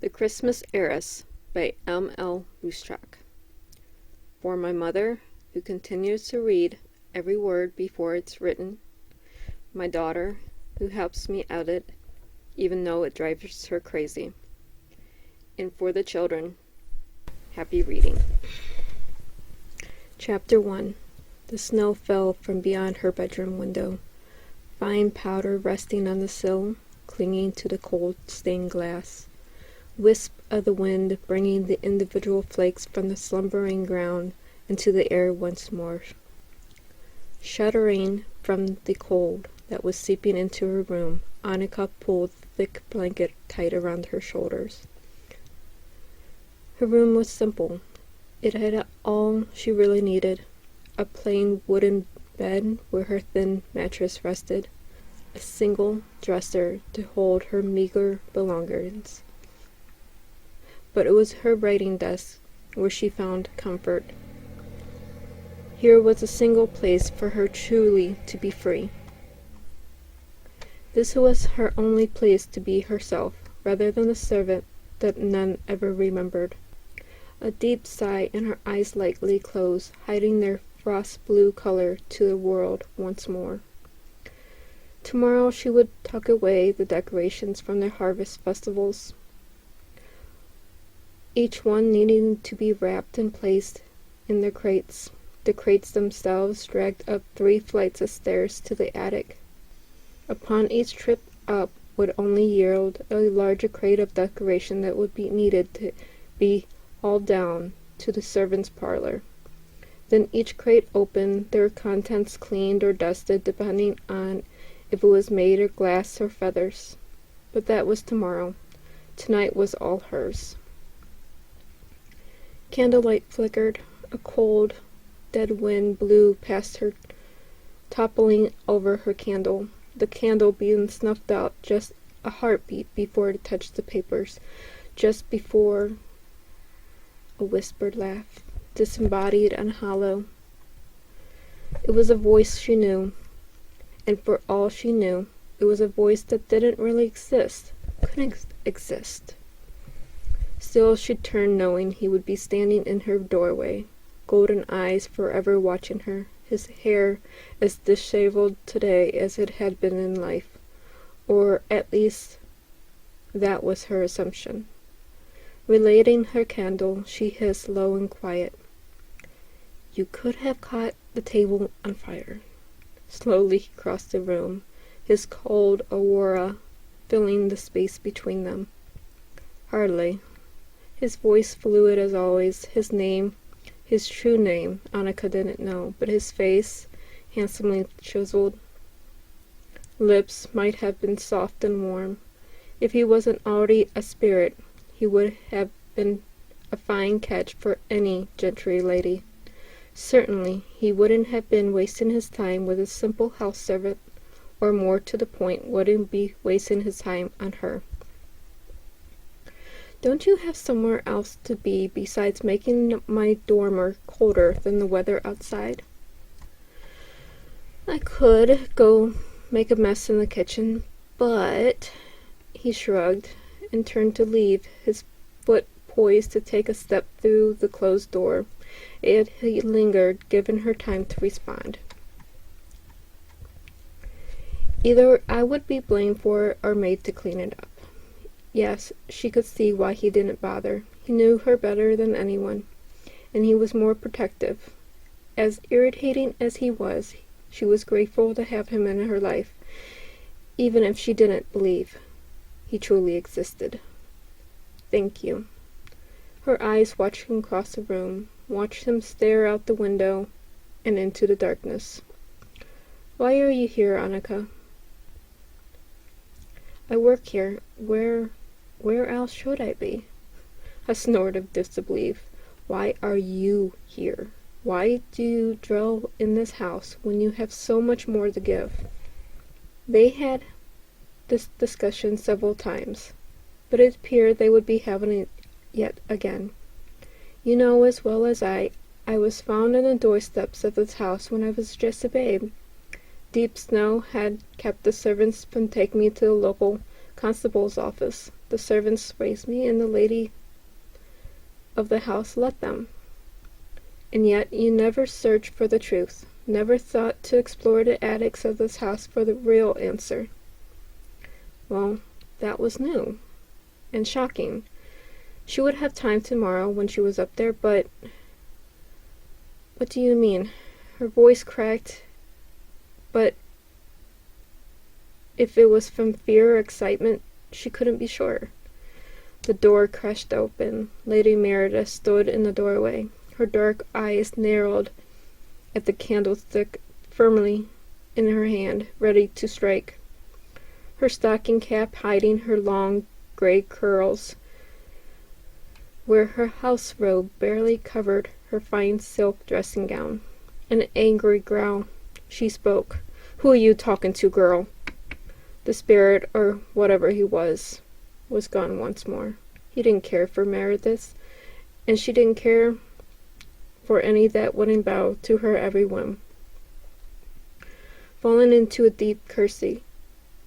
The Christmas Heiress by M.L.Ruscsak. For my mother, who continues to read every word before it's written, my daughter, who helps me edit, even though it drives her crazy, and for the children, happy reading. Chapter 1. The snow fell from beyond her bedroom window, fine powder resting on the sill, clinging to the cold stained glass. Wisp of the wind bringing the individual flakes from the slumbering ground into the air once more. Shuddering from the cold that was seeping into her room, Annika pulled the thick blanket tight around her shoulders. Her room was simple. It had all she really needed: a plain wooden bed where her thin mattress rested, a single dresser to hold her meager belongings. But it was her writing desk where she found comfort. Here was a single place for her truly to be free. This was her only place to be herself, rather than the servant that none ever remembered. A deep sigh and her eyes lightly closed, hiding their frost-blue color to the world once more. Tomorrow she would tuck away the decorations from their harvest festivals, each one needing to be wrapped and placed in their crates. The crates themselves dragged up 3 flights of stairs to the attic. Upon each trip up would only yield a larger crate of decoration that would be needed to be hauled down to the servants' parlor. Then each crate opened, their contents cleaned or dusted, depending on if it was made of glass or feathers. But that was tomorrow. Tonight was all hers. Candlelight flickered. A cold, dead wind blew past her, toppling over her candle, the candle being snuffed out just a heartbeat before it touched the papers, just before a whispered laugh, disembodied and hollow. It was a voice she knew, and for all she knew, it was a voice that didn't really exist, couldn't exist. Still she turned, knowing he would be standing in her doorway, golden eyes forever watching her, his hair as disheveled today as it had been in life, or at least that was her assumption. Relighting her candle, she hissed low and quiet, "You could have caught the table on fire." Slowly he crossed the room, his cold aura filling the space between them. Hardly. His voice fluid as always, his name, his true name, Annika didn't know, but his face, handsomely chiseled. Lips might have been soft and warm. If he wasn't already a spirit, he would have been a fine catch for any gentry lady. Certainly, he wouldn't have been wasting his time with a simple house servant, or more to the point, wouldn't be wasting his time on her. "Don't you have somewhere else to be besides making my dormer colder than the weather outside?" "I could go make a mess in the kitchen, but—" He shrugged and turned to leave, his foot poised to take a step through the closed door. Yet he lingered, giving her time to respond. Either I would be blamed for it or made to clean it up. Yes, she could see why he didn't bother. He knew her better than anyone, and he was more protective. As irritating as he was, she was grateful to have him in her life, even if she didn't believe he truly existed. "Thank you." Her eyes watched him cross the room, watched him stare out the window and into the darkness. "Why are you here, Annika?" "I work here. Where else should I be?" A snort of disbelief. "Why are you here? Why do you dwell in this house when you have so much more to give?" They had this discussion several times, but it appeared they would be having it yet again. "You know as well as I was found on the doorsteps of this house when I was just a babe. Deep snow had kept the servants from taking me to the local constable's office. The servants raised me, and the lady of the house let them. And yet you never searched for the truth, never thought to explore the attics of this house for the real answer. Well, that was new and shocking. She would have time tomorrow when she was up there, but... What do you mean? Her voice cracked, but if it was from fear or excitement, she couldn't be sure. The door crashed open. Lady Meredith stood in the doorway, her dark eyes narrowed at the candlestick firmly in her hand, ready to strike. Her stocking cap hiding her long gray curls, where her house robe barely covered her fine silk dressing gown. An angry growl. She spoke. "Who are you talking to, girl?" The spirit, or whatever he was gone once more. He didn't care for Meredith, and she didn't care for any that wouldn't bow to her every whim. Falling into a deep curtsy,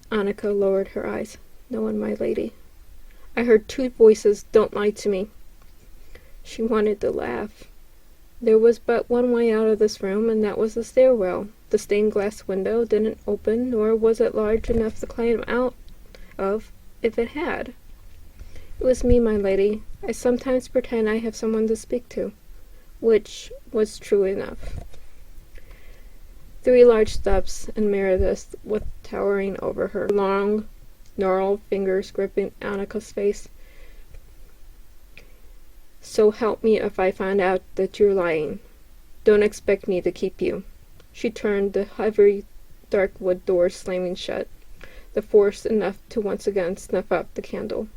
Annika lowered her eyes. "No one, my lady." "I heard two voices. Don't lie to me." She wanted to laugh. There was but one way out of this room, and that was the stairwell. The stained glass window didn't open, nor was it large enough to climb out of if it had. "It was me, my lady. I sometimes pretend I have someone to speak to," which was true enough. 3 large steps, and Meredith was towering over her, long, gnarled fingers gripping Annika's face. "So help me if I find out that you're lying. Don't expect me to keep you." She turned, the heavy dark wood door slamming shut, the force enough to once again snuff out the candle.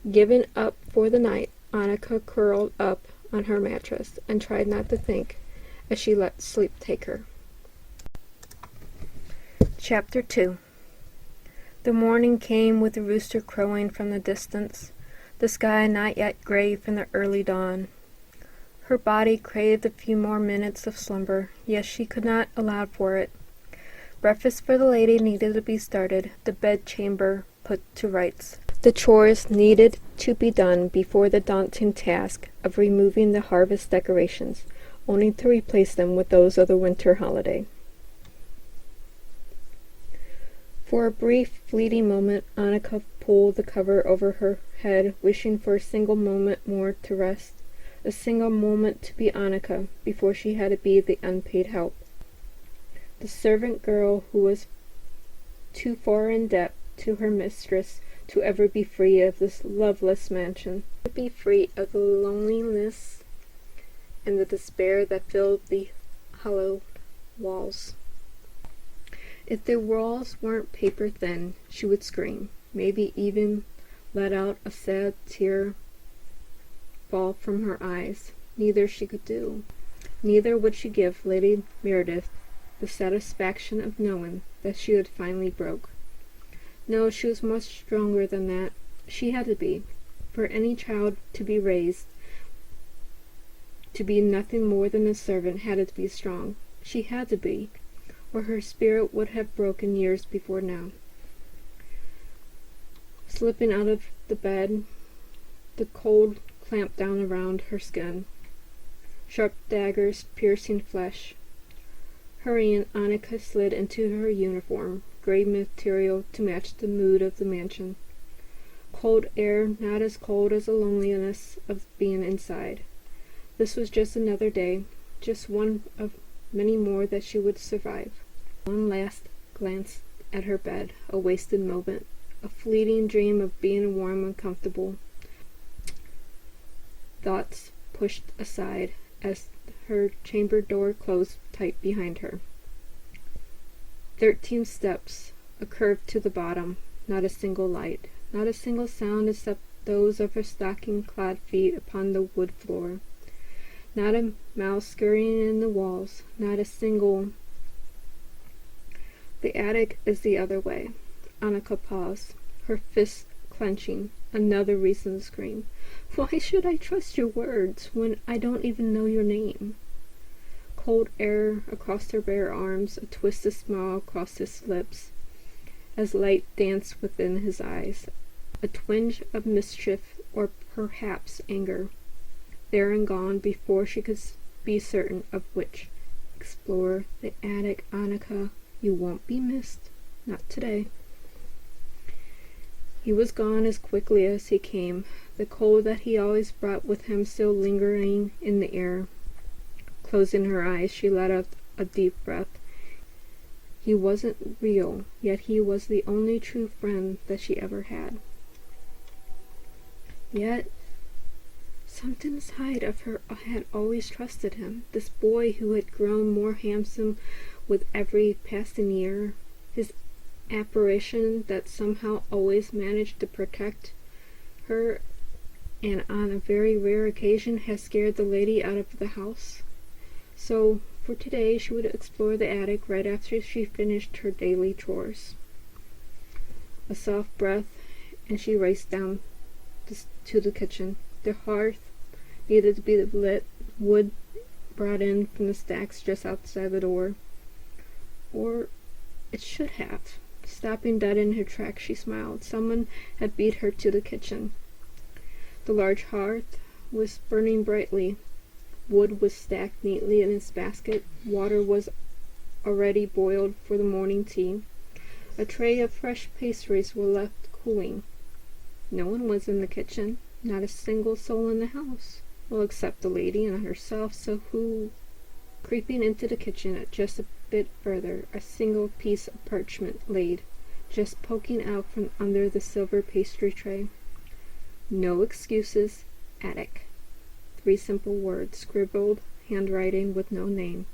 Given up for the night, Annika curled up on her mattress and tried not to think as she let sleep take her. Chapter 2. The morning came with the rooster crowing from the distance, the sky not yet gray from the early dawn. Her body craved a few more minutes of slumber, yet she could not allow for it. Breakfast for the lady needed to be started, the bedchamber put to rights. The chores needed to be done before the daunting task of removing the harvest decorations, only to replace them with those of the winter holiday. For a brief, fleeting moment, Annika pulled the cover over her head, wishing for a single moment more to rest, a single moment to be Annika before she had to be the unpaid help, the servant girl who was too far in debt to her mistress to ever be free of this loveless mansion, to be free of the loneliness and the despair that filled the hollow walls. If the walls weren't paper thin, she would scream, maybe even let out a sad tear fall from her eyes. Neither she could do. Neither would she give Lady Meredith the satisfaction of knowing that she had finally broke. No, she was much stronger than that. She had to be. For any child to be raised, to be nothing more than a servant, had to be strong. She had to be, or her spirit would have broken years before now. Slipping out of the bed, the cold clamped down around her skin, sharp daggers piercing flesh. Hurrying, Annika slid into her uniform, gray material to match the mood of the mansion. Cold air, not as cold as the loneliness of being inside. This was just another day, just one of many more that she would survive. One last glance at her bed, a wasted moment, a fleeting dream of being warm and comfortable. Thoughts pushed aside as her chamber door closed tight behind her. 13 steps, a curve to the bottom, not a single light, not a single sound except those of her stocking-clad feet upon the wood floor. Not a mouse scurrying in the walls, not a single... The attic is the other way. Annika paused, her fists clenching. Another reason to scream. Why should I trust your words when I don't even know your name? Cold air across her bare arms, a twisted smile across his lips, as light danced within his eyes, a twinge of mischief or perhaps anger, there and gone before she could be certain of which. Explore the attic, Annika. You won't be missed. Not today. He was gone as quickly as he came, the cold that he always brought with him still lingering in the air. Closing her eyes, she let out a deep breath. He wasn't real, yet he was the only true friend that she ever had. Yet, something inside of her had always trusted him, this boy who had grown more handsome with every passing year, his apparition that somehow always managed to protect her, and on a very rare occasion had scared the lady out of the house. So, for today, she would explore the attic right after she finished her daily chores. A soft breath, and she raced down to the kitchen. The hearth needed to be lit, wood brought in from the stacks just outside the door. Or it should have. Stopping dead in her tracks, she smiled. Someone had beat her to the kitchen. The large hearth was burning brightly. Wood was stacked neatly in its basket. Water was already boiled for the morning tea. A tray of fresh pastries were left cooling. No one was in the kitchen, not a single soul in the house, well, except the lady and herself, so who? Creeping into the kitchen just a bit further, a single piece of parchment laid, just poking out from under the silver pastry tray. No excuses, attic. 3 simple words, scribbled handwriting with no name.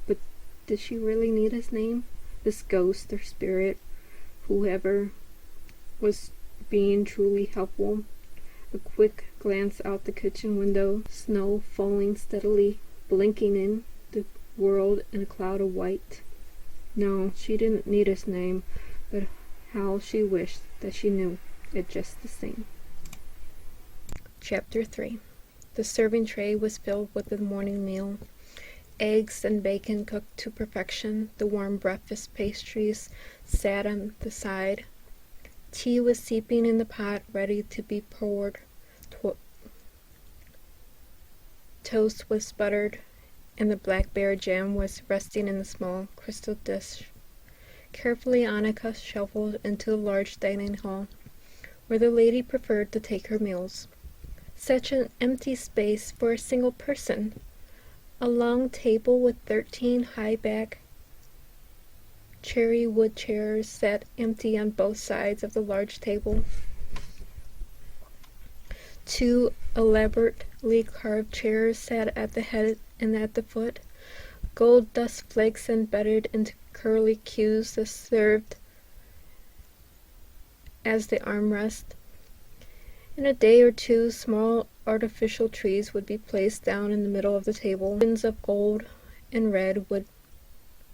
But did she really need his name? This ghost or spirit, whoever was being truly helpful. A quick glance out the kitchen window, snow falling steadily, blinking in the world in a cloud of white. No, she didn't need his name, but how she wished that she knew it just the same. Chapter 3. The serving tray was filled with the morning meal. Eggs and bacon cooked to perfection. The warm breakfast pastries sat on the side. Tea was seeping in the pot, ready to be poured. Toast was buttered, and the blackberry jam was resting in the small crystal dish. Carefully, Annika shuffled into the large dining hall, where the lady preferred to take her meals. Such an empty space for a single person. A long table with 13 high-back cherry wood chairs sat empty on both sides of the large table. 2 elaborately carved chairs sat at the head and at the foot. Gold dust flakes embedded into curly cues that served as the armrest. In a day or two, small artificial trees would be placed down in the middle of the table. Ribbons of gold and red would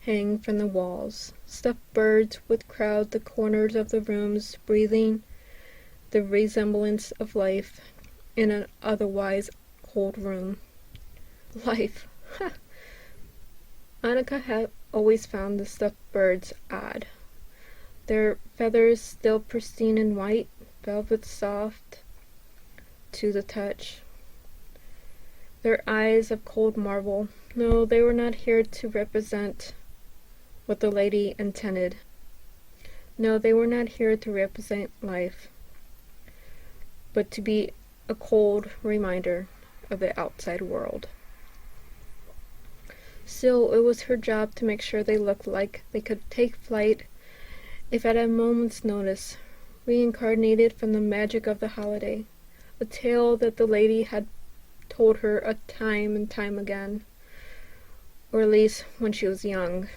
hang from the walls. Stuffed birds would crowd the corners of the rooms, breathing the resemblance of life in an otherwise cold room. Life. Ha! Annika had always found the stuffed birds odd. Their feathers still pristine and white, velvet soft to the touch. Their eyes of cold marble. No, they were not here to represent what the lady intended. No, they were not here to represent life, but to be a cold reminder of the outside world. Still, it was her job to make sure they looked like they could take flight if at a moment's notice, reincarnated from the magic of the holiday, a tale that the lady had told her a time and time again, or at least when she was young.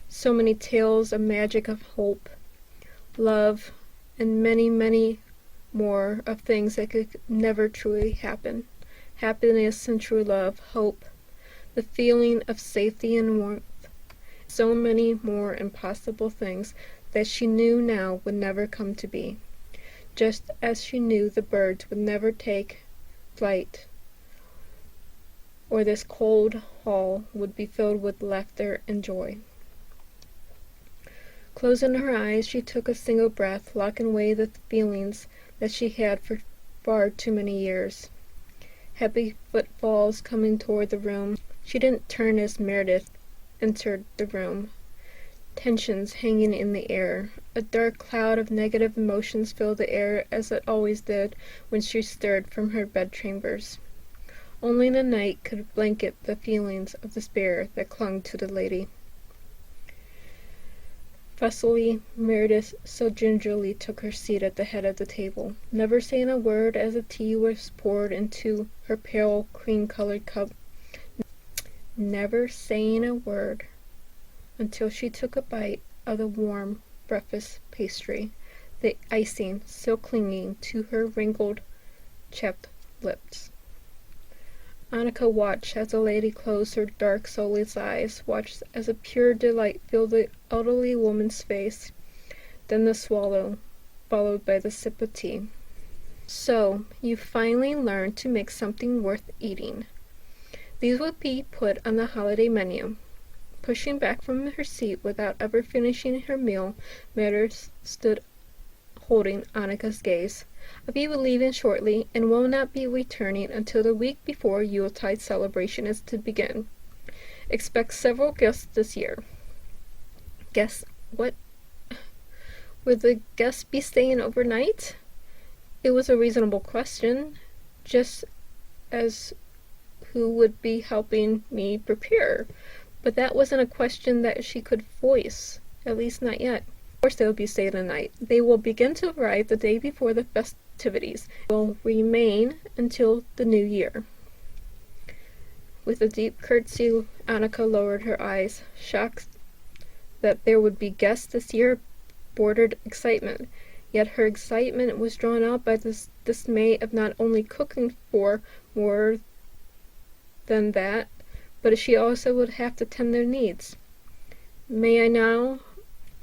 So many tales of magic, of hope, love, and many, many more of things that could never truly happen. Happiness and true love, hope, the feeling of safety and warmth. So many more impossible things that she knew now would never come to be, just as she knew the birds would never take flight, or this cold hall would be filled with laughter and joy. Closing her eyes, she took a single breath, locking away the feelings that she had for far too many years. Heavy footfalls coming toward the room. She didn't turn as Meredith entered the room. Tensions hanging in the air. A dark cloud of negative emotions filled the air as it always did when she stirred from her bedchambers. Only the night could blanket the feelings of despair that clung to the lady. Fussily, Meredith so gingerly took her seat at the head of the table, never saying a word as the tea was poured into her pale cream-colored cup, never saying a word until she took a bite of the warm breakfast pastry, the icing still clinging to her wrinkled, chapped lips. Annika watched as the lady closed her dark, soulless eyes, watched as a pure delight filled the elderly woman's face, then the swallow, followed by the sip of tea. So, you finally learned to make something worth eating. These would be put on the holiday menu. Pushing back from her seat without ever finishing her meal, Meredith stood holding Annika's gaze. Aviv will be leaving shortly and will not be returning until the week before Yuletide celebration is to begin. Expect several guests this year. Guess what? Would the guests be staying overnight? It was a reasonable question, just as who would be helping me prepare. But that wasn't a question that she could voice, at least not yet. Of course they will be staying the night. They will begin to arrive the day before the festivities. They will remain until the new year. With a deep curtsy, Annika lowered her eyes. Shocked that there would be guests this year bordered excitement. Yet her excitement was drawn out by this dismay of not only cooking for more than that, but she also would have to tend their needs. May I know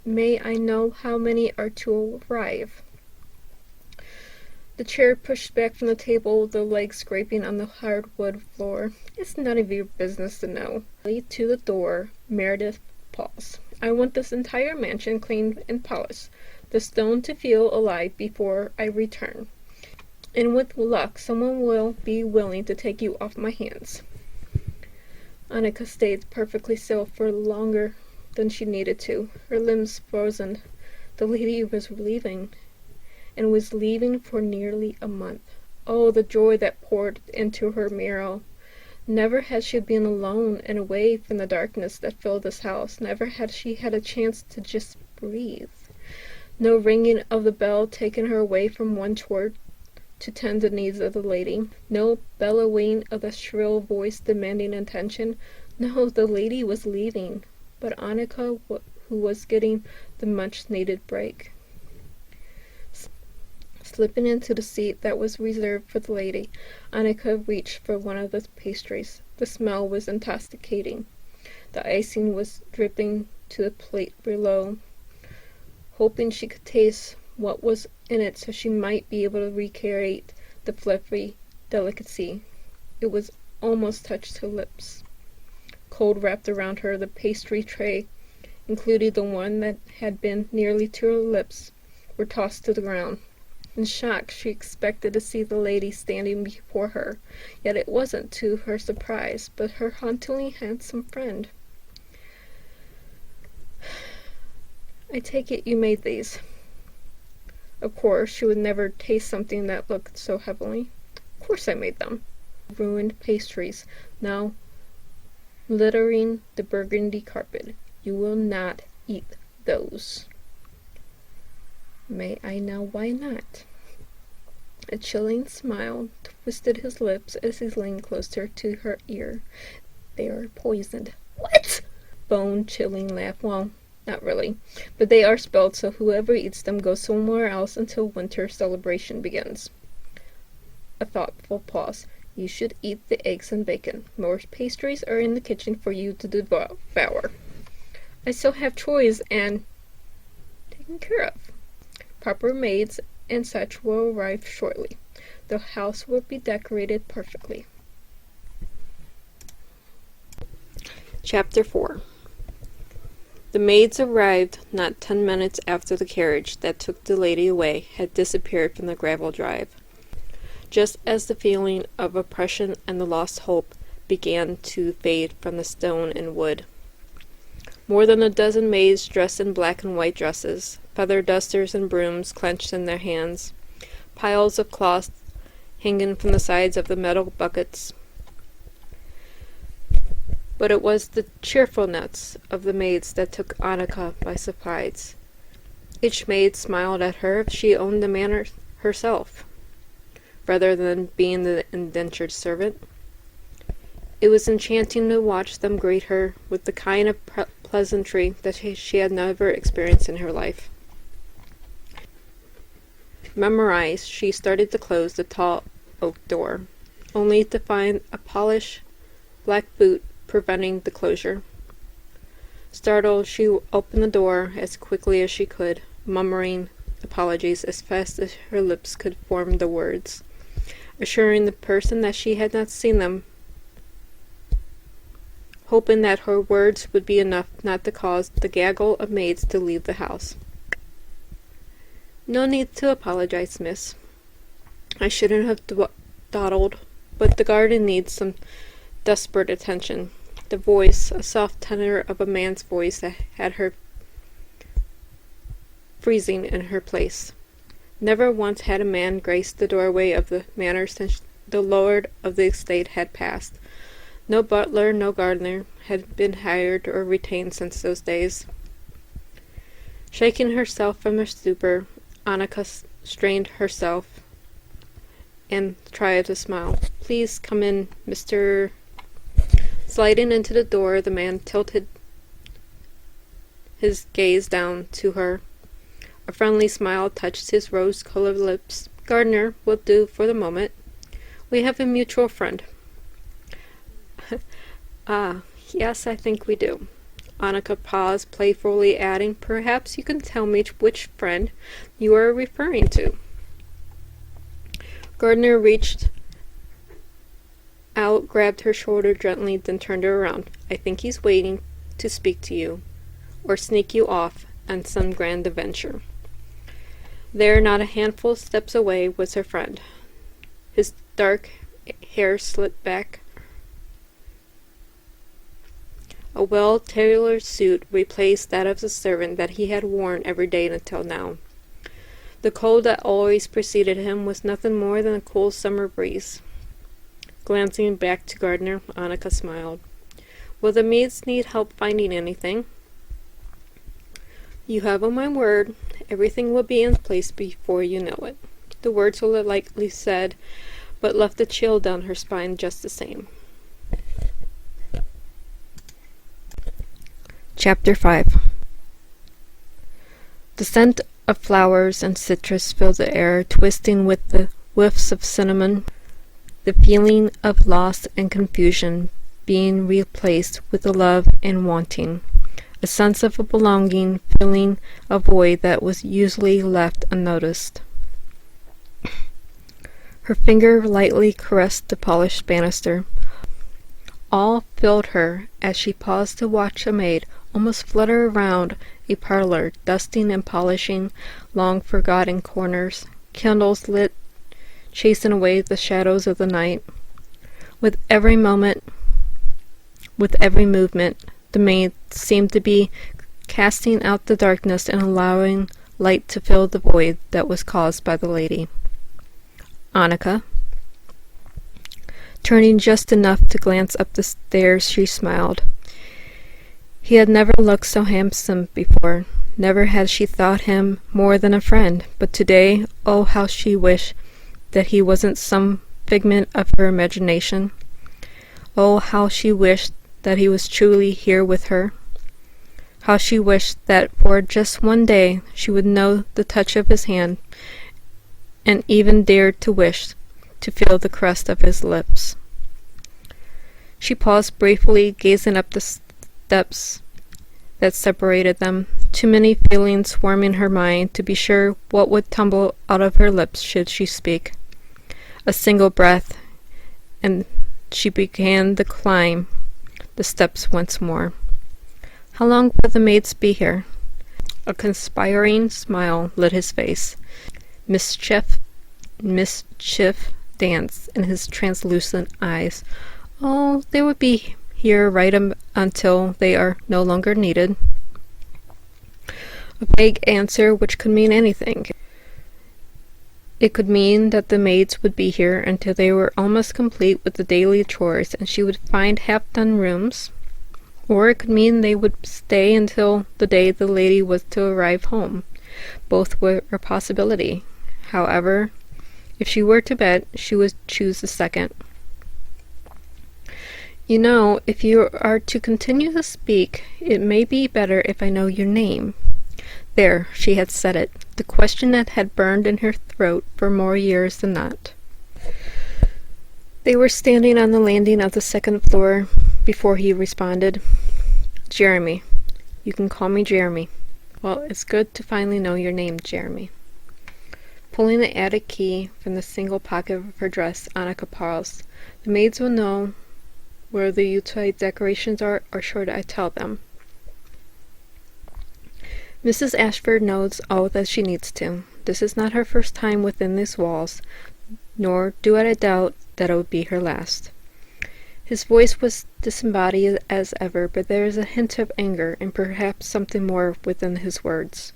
how many are to arrive? The chair pushed back from the table, the legs scraping on the hardwood floor. It's none of your business to know. To the door, Meredith paused. I want this entire mansion cleaned and polished, the stone to feel alive before I return. And with luck, someone will be willing to take you off my hands. Annika stayed perfectly still for longer than she needed to, her limbs frozen. The lady was leaving, and was leaving for nearly a month. Oh, the joy that poured into her marrow. Never had she been alone and away from the darkness that filled this house. Never had she had a chance to just breathe. No ringing of the bell taking her away from one chore to tend the needs of the lady. No bellowing of the shrill voice demanding attention. No, the lady was leaving, but Annika, who was getting the much-needed break. Slipping into the seat that was reserved for the lady, Annika reached for one of the pastries. The smell was intoxicating. The icing was dripping to the plate below. Hoping she could taste what was in it so she might be able to recreate the fluffy delicacy. It was almost touched her lips. Cold wrapped around her, the pastry tray, including the one that had been nearly to her lips, were tossed to the ground. In shock, she expected to see the lady standing before her, yet it wasn't, to her surprise, but her hauntingly handsome friend. I take it you made these. Of course, she would never taste something that looked so heavenly. Of course I made them. Ruined pastries, now littering the burgundy carpet. You will not eat those. May I know why not? A chilling smile twisted his lips as he leaned closer to her ear. They are poisoned. What? Bone-chilling laugh. Well, not really. But they are spelled so whoever eats them goes somewhere else until winter celebration begins. A thoughtful pause. You should eat the eggs and bacon. More pastries are in the kitchen for you to devour. I still have chores and taken care of. Proper maids and such will arrive shortly. The house will be decorated perfectly. Chapter 4. The maids arrived not 10 minutes after the carriage that took the lady away had disappeared from the gravel drive, just as the feeling of oppression and the lost hope began to fade from the stone and wood. More than a dozen maids dressed in black and white dresses, feather dusters and brooms clenched in their hands, piles of cloth hanging from the sides of the metal buckets. But it was the cheerfulness of the maids that took Annika by surprise. Each maid smiled at her if she owned the manor herself, rather than being the indentured servant. It was enchanting to watch them greet her with the kind of pleasantry that she had never experienced in her life. Memorized, she started to close the tall oak door, only to find a polished black boot preventing the closure. Startled, she opened the door as quickly as she could, murmuring apologies as fast as her lips could form the words, assuring the person that she had not seen them, hoping that her words would be enough not to cause the gaggle of maids to leave the house. "No need to apologize, miss. I shouldn't have dawdled, but the garden needs some desperate attention." The voice, a soft tenor of a man's voice that had her freezing in her place. Never once had a man graced the doorway of the manor since the lord of the estate had passed. No butler, no gardener had been hired or retained since those days. Shaking herself from her stupor, Annika strained herself and tried to smile. "Please come in, Mr. Sliding into the door, the man tilted his gaze down to her. A friendly smile touched his rose-colored lips. "Gardener will do for the moment. We have a mutual friend." "Ah, yes, I think we do." Annika paused, playfully adding, "Perhaps you can tell me which friend you are referring to." Gardner reached out, grabbed her shoulder gently, then turned her around. "I think he's waiting to speak to you, or sneak you off on some grand adventure." There, not a handful of steps away, was her friend. His dark hair slicked back. A well-tailored suit replaced that of the servant that he had worn every day until now. The cold that always preceded him was nothing more than a cool summer breeze. Glancing back to Gardner, Annika smiled. "Will the maids need help finding anything?" "You have on my word. Everything will be in place before you know it." The words were lightly said, but left a chill down her spine just the same. Chapter 5. The scent of flowers and citrus filled the air, twisting with the whiffs of cinnamon, the feeling of loss and confusion being replaced with a love and wanting, a sense of a belonging, filling a void that was usually left unnoticed. Her finger lightly caressed the polished banister. All filled her as she paused to watch a maid almost flutter around a parlor, dusting and polishing long-forgotten corners, candles lit, chasing away the shadows of the night. With every movement, the maid seemed to be casting out the darkness and allowing light to fill the void that was caused by the lady. Annika. Turning just enough to glance up the stairs, she smiled. He had never looked so handsome before. Never had she thought him more than a friend, but today, oh, how she wished that he wasn't some figment of her imagination. Oh, how she wished that he was truly here with her. How she wished that for just one day she would know the touch of his hand, and even dared to wish to feel the crest of his lips. She paused briefly, gazing up the steps that separated them. Too many feelings swarming her mind to be sure what would tumble out of her lips should she speak. A single breath, and she began to climb the steps once more. How long will the maids be here? A conspiring smile lit his face. Mischief danced in his translucent eyes. Oh, they would be here until they are no longer needed. A vague answer which could mean anything. It could mean that the maids would be here until they were almost complete with the daily chores and she would find half-done rooms. Or it could mean they would stay until the day the lady was to arrive home. Both were a possibility. However, if she were to bet, she would choose the second. You know, if you are to continue to speak, it may be better if I know your name. There, she had said it, the question that had burned in her throat for more years than that. They were standing on the landing of the second floor before he responded. Jeremy. You can call me Jeremy. Well, it's good to finally know your name, Jeremy. Pulling the attic key from the single pocket of her dress, Annika paused. The maids will know where the Yuletide decorations are, or should I tell them? Mrs. Ashford knows all that she needs to. This is not her first time within these walls, nor do I doubt that it would be her last. His voice was disembodied as ever, but there is a hint of anger, and perhaps something more within his words.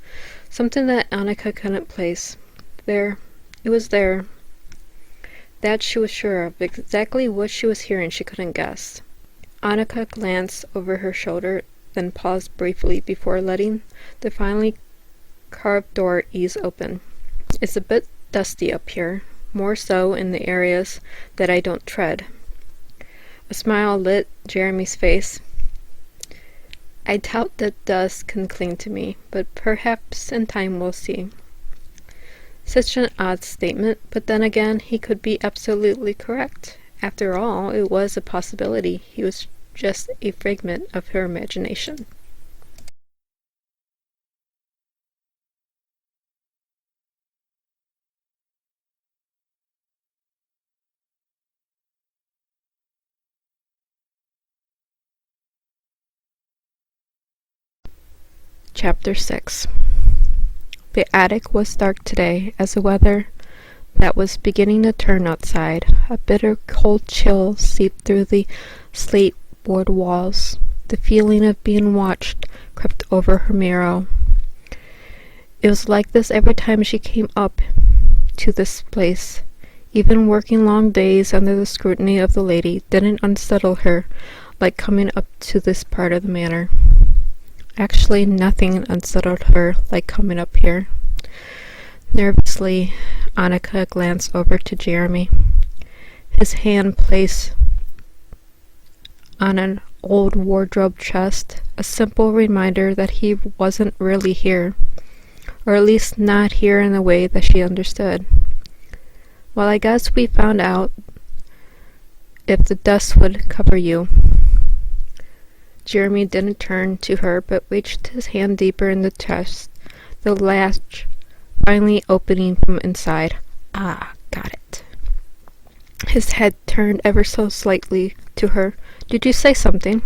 Something that Annika couldn't place. It was there. That she was sure of. Exactly what she was hearing she couldn't guess. Annika glanced over her shoulder, then paused briefly before letting the finely carved door ease open. It's a bit dusty up here, more so in the areas that I don't tread. A smile lit Jeremy's face. I doubt that dust can cling to me, but perhaps in time we'll see. Such an odd statement, but then again he could be absolutely correct. After all, it was a possibility. He was just a figment of her imagination. Chapter 6. The attic was dark today, as the weather that was beginning to turn outside. A bitter cold chill seeped through the slate board walls. The feeling of being watched crept over her marrow. It was like this every time she came up to this place. Even working long days under the scrutiny of the lady didn't unsettle her like coming up to this part of the manor. Actually, nothing unsettled her like coming up here. Nervously, Annika glanced over to Jeremy, his hand placed on an old wardrobe chest, a simple reminder that he wasn't really here, or at least not here in the way that she understood. Well, I guess we found out if the dust would cover you. Jeremy didn't turn to her, but reached his hand deeper in the chest, the latch finally opening from inside. Ah, got it. His head turned ever so slightly to her. Did you say something?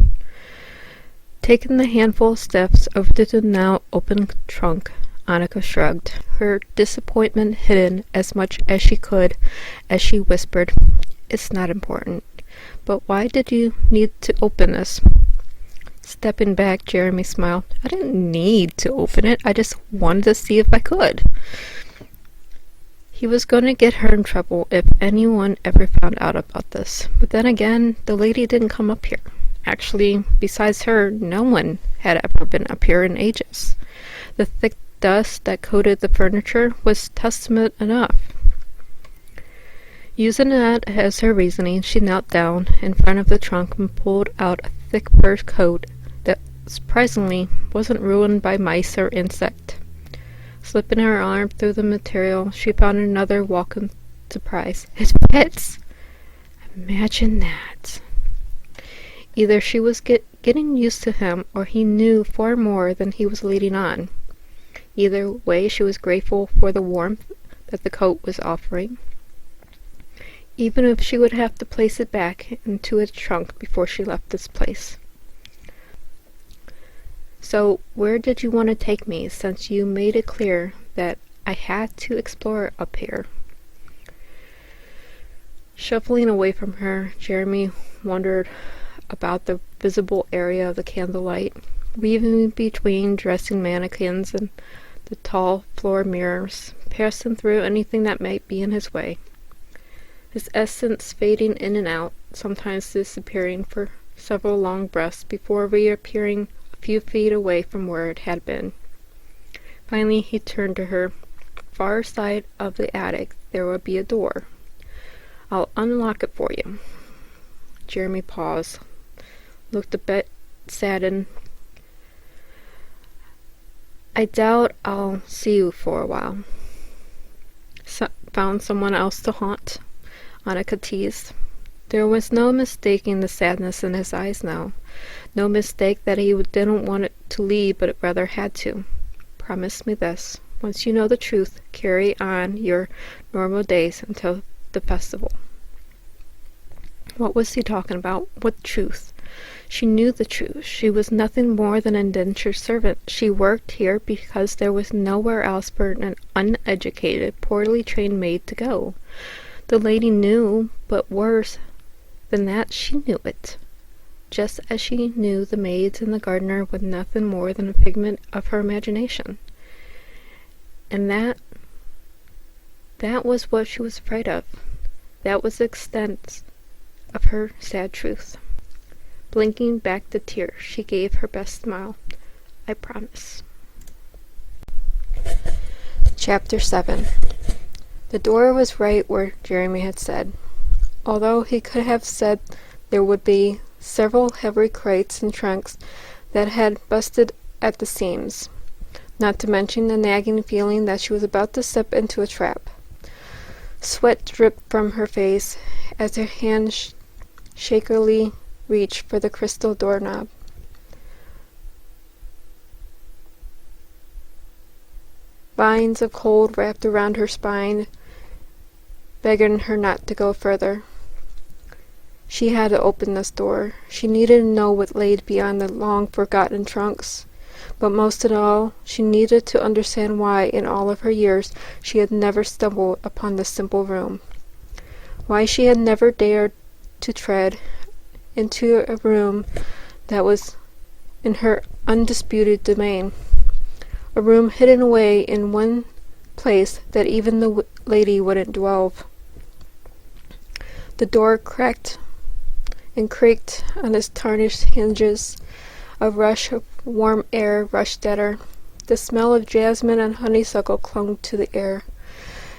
Taking the handful of steps over to the now open trunk, Annika shrugged, her disappointment hidden as much as she could as she whispered, It's not important. But why did you need to open this? Stepping back, Jeremy smiled. I didn't need to open it. I just wanted to see if I could. He was going to get her in trouble if anyone ever found out about this. But then again, the lady didn't come up here. Actually, besides her, no one had ever been up here in ages. The thick dust that coated the furniture was testament enough. Using that as her reasoning, she knelt down in front of the trunk and pulled out a thick fur coat that surprisingly wasn't ruined by mice or insect. Slipping her arm through the material, she found another welcome surprise. It fits! Imagine that. Either she was getting used to him, or he knew far more than he was leading on. Either way, she was grateful for the warmth that the coat was offering, even if she would have to place it back into its trunk before she left this place. So where did you want to take me, since you made it clear that I had to explore up here? Shuffling away from her, Jeremy wandered about the visible area of the candlelight, weaving between dressing mannequins and the tall floor mirrors, passing through anything that might be in his way. His essence fading in and out, sometimes disappearing for several long breaths before reappearing a few feet away from where it had been. Finally he turned to her. Far side of the attic there would be a door. I'll unlock it for you. Jeremy paused, looked a bit saddened. I doubt I'll see you for a while. Found someone else to haunt? Annika teased. There was no mistaking the sadness in his eyes now. No mistake that he didn't want it to leave, but rather had to. Promise me this. Once you know the truth, carry on your normal days until the festival. What was he talking about? What truth? She knew the truth. She was nothing more than an indentured servant. She worked here because there was nowhere else for an uneducated, poorly trained maid to go. The lady knew, but worse than that, she knew it. Just as she knew the maids and the gardener were nothing more than a figment of her imagination. And that was what she was afraid of. That was the extent of her sad truth. Blinking back the tears, she gave her best smile. I promise. Chapter 7. The door was right where Jeremy had said. Although he could have said there would be several heavy crates and trunks that had busted at the seams, not to mention the nagging feeling that she was about to step into a trap. Sweat dripped from her face as her hand shakily reached for the crystal doorknob. Vines of cold wrapped around her spine, begging her not to go further. She had to open this door. She needed to know what lay beyond the long-forgotten trunks. But most of all, she needed to understand why, in all of her years, she had never stumbled upon this simple room. Why she had never dared to tread into a room that was in her undisputed domain. A room hidden away in one place that even the lady wouldn't delve. The door cracked and creaked on its tarnished hinges. A rush of warm air rushed at her. The smell of jasmine and honeysuckle clung to the air.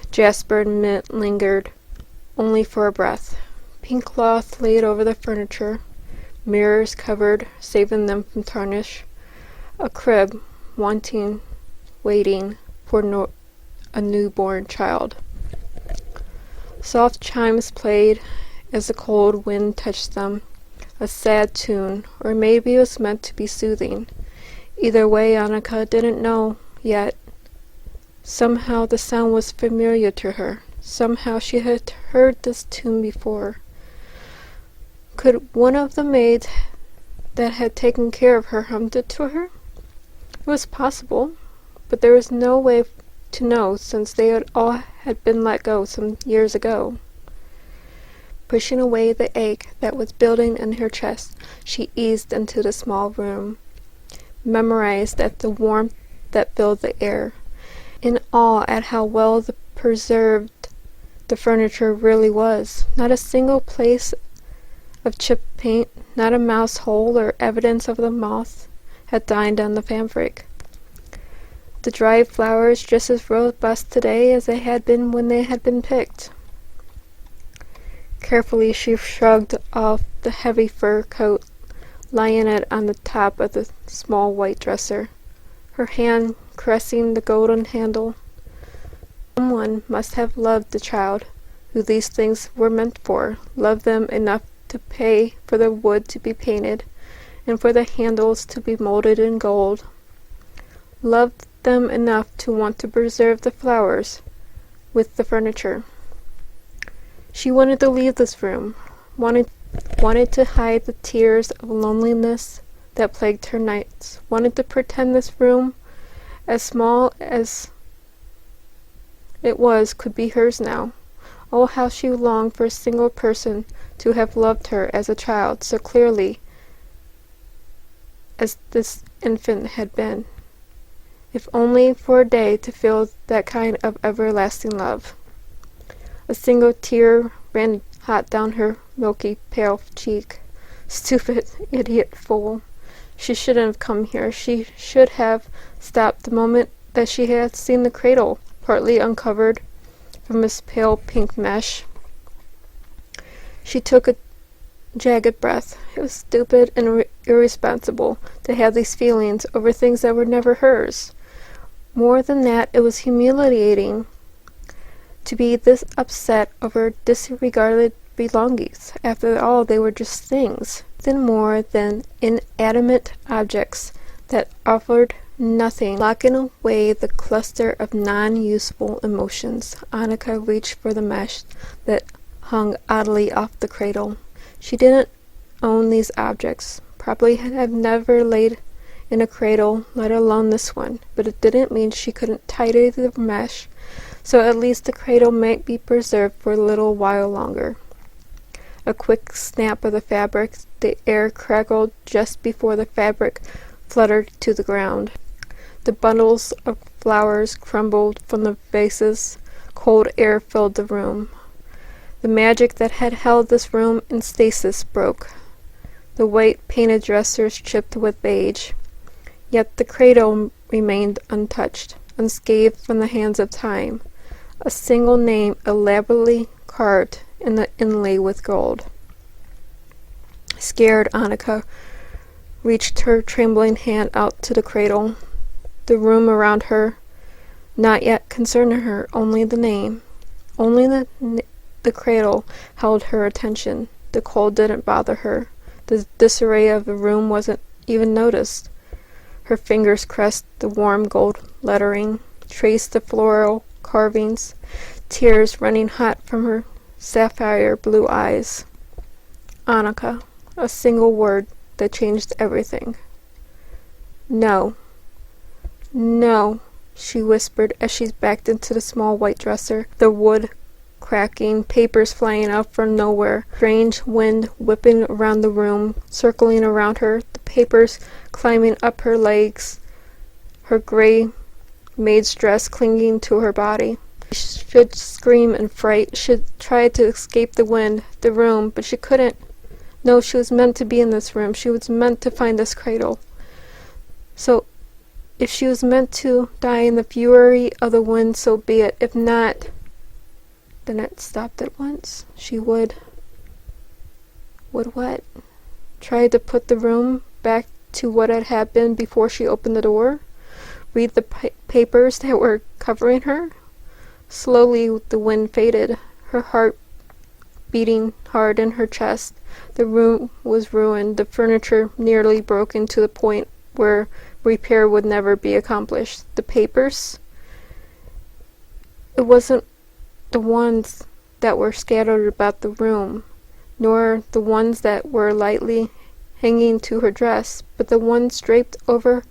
Jasper and mint lingered, only for a breath. Pink cloth laid over the furniture. Mirrors covered, saving them from tarnish. A crib, waiting for a newborn child. Soft chimes played as the cold wind touched them. A sad tune, or maybe it was meant to be soothing. Either way, Annika didn't know yet. Somehow the sound was familiar to her. Somehow she had heard this tune before. Could one of the maids that had taken care of her hummed it to her? It was possible, but there was no way to know, since they had been let go some years ago. Pushing away the ache that was building in her chest, she eased into the small room, memorized at the warmth that filled the air, in awe at how well preserved the furniture really was. Not a single place of chipped paint, not a mouse hole or evidence of the moth had dined on the fabric. The dried flowers just as robust today as they had been when they had been picked. Carefully she shrugged off the heavy fur coat, laying it on the top of the small white dresser, her hand caressing the golden handle. Someone must have loved the child who these things were meant for, loved them enough to pay for the wood to be painted and for the handles to be molded in gold, loved them enough to want to preserve the flowers with the furniture. She wanted to leave this room, wanted to hide the tears of loneliness that plagued her nights, wanted to pretend this room, as small as it was, could be hers now. Oh, how she longed for a single person to have loved her as a child so clearly as this infant had been, if only for a day to feel that kind of everlasting love. A single tear ran hot down her milky pale cheek. Stupid, idiot fool. She shouldn't have come here. She should have stopped the moment that she had seen the cradle, partly uncovered from its pale pink mesh. She took a jagged breath. It was stupid and irresponsible to have these feelings over things that were never hers. More than that, it was humiliating to be this upset over disregarded belongings. After all, they were just things, then more than inanimate objects that offered nothing. Locking away the cluster of non-useful emotions, Annika reached for the mesh that hung oddly off the cradle. She didn't own these objects, probably had never laid in a cradle, let alone this one, but it didn't mean she couldn't tidy the mesh, so at least the cradle might be preserved for a little while longer. A quick snap of the fabric, the air crackled just before the fabric fluttered to the ground. The bundles of flowers crumbled from the vases. Cold air filled the room. The magic that had held this room in stasis broke. The white painted dressers chipped with beige. Yet the cradle remained untouched, unscathed from the hands of time. A single name elaborately carved in the inlay with gold. Scared, Annika reached her trembling hand out to the cradle. The room around her not yet concerned her, only the name. Only the cradle held her attention. The cold didn't bother her. The disarray of the room wasn't even noticed. Her fingers caressed the warm gold lettering, traced the floral carvings, tears running hot from her sapphire blue eyes. Annika, a single word that changed everything. No. No, she whispered as she backed into the small white dresser, the wood cracking, papers flying out from nowhere, strange wind whipping around the room, circling around her, the papers climbing up her legs, her gray maid's dress clinging to her body. She should scream in fright, should try to escape the wind, the room, but she couldn't. No, she was meant to be in this room. She was meant to find this cradle. So, if she was meant to die in the fury of the wind, so be it. If not, then it stopped at once. She would what? Try to put the room back to what it had been before she opened the door? Read the papers that were covering her? Slowly the wind faded, her heart beating hard in her chest. The room was ruined, the furniture nearly broken to the point where repair would never be accomplished. The papers? It wasn't the ones that were scattered about the room, nor the ones that were lightly hanging to her dress, but the ones draped over